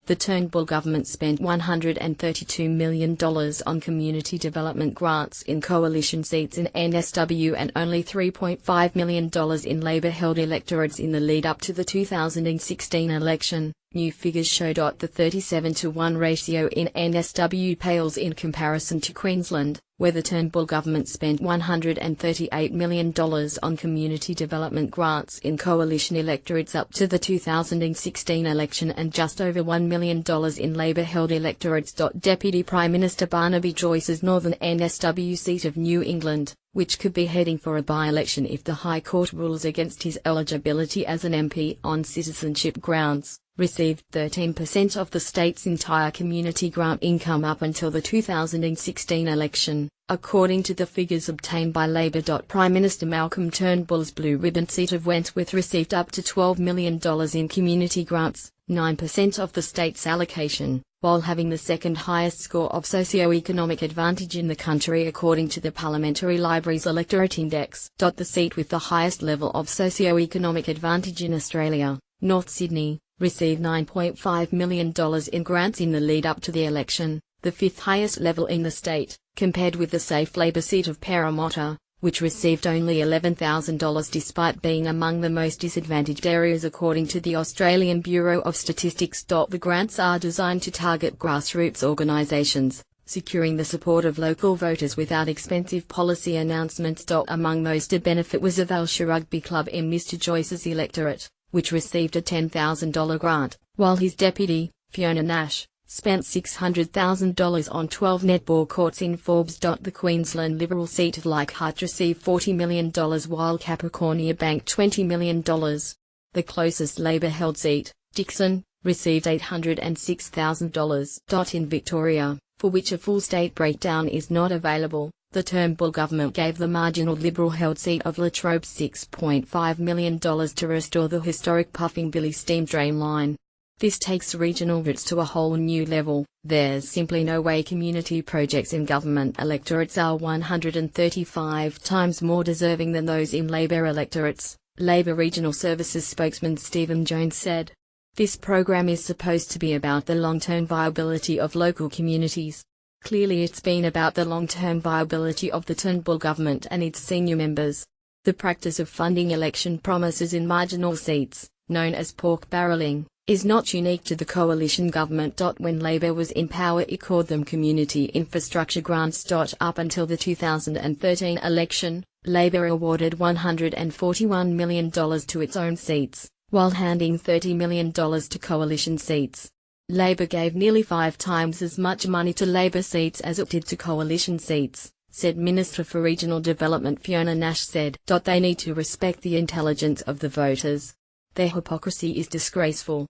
The Turnbull government spent $132 million on community development grants in coalition seats in NSW and only $3.5 million in Labour-held electorates in the lead-up to the 2016 election. New figures show the 37-to-1 ratio in NSW pales in comparison to Queensland, where the Turnbull government spent $138 million on community development grants in coalition electorates up to the 2016 election and just over $1 million in Labour-held electorates. Deputy Prime Minister Barnaby Joyce's northern NSW seat of New England, which could be heading for a by-election if the High Court rules against his eligibility as an MP on citizenship grounds, received 13% of the state's entire community grant income up until the 2016 election, according to the figures obtained by Labour. Prime Minister Malcolm Turnbull's blue ribbon seat of Wentworth received up to $12 million in community grants, 9% of the state's allocation, while having the second highest score of socio-economic advantage in the country according to the Parliamentary Library's Electorate Index. The seat with the highest level of socio-economic advantage in Australia, North Sydney, received $9.5 million in grants in the lead-up to the election, the fifth highest level in the state, compared with the safe Labor seat of Parramatta, which received only $11,000 despite being among the most disadvantaged areas according to the Australian Bureau of Statistics. The grants are designed to target grassroots organisations, securing the support of local voters without expensive policy announcements. Among those to benefit was Avalsha Rugby Club in Mr Joyce's electorate, which received a $10,000 grant, while his deputy, Fiona Nash, spent $600,000 on 12 netball courts in Forbes. The Queensland Liberal seat of Leichhardt received $40 million while Capricornia banked $20 million. The closest Labour-held seat, Dixon, received $806,000. In Victoria, for which a full state breakdown is not available, the Turnbull government gave the marginal Liberal-held seat of Latrobe $6.5 million to restore the historic Puffing Billy steam drain line. This takes regional routes to a whole new level. There's simply no way community projects in government electorates are 135 times more deserving than those in Labour electorates, Labour Regional Services spokesman Stephen Jones said. This program is supposed to be about the long-term viability of local communities. Clearly it's been about the long-term viability of the Turnbull government and its senior members. The practice of funding election promises in marginal seats, known as pork barrelling, is not unique to the coalition government. When Labour was in power it called them community infrastructure grants. Up until the 2013 election, Labour awarded $141 million to its own seats, while handing $30 million to coalition seats. Labour gave nearly 5 times as much money to Labour seats as it did to coalition seats, said Minister for Regional Development Fiona Nash said. They need to respect the intelligence of the voters. Their hypocrisy is disgraceful.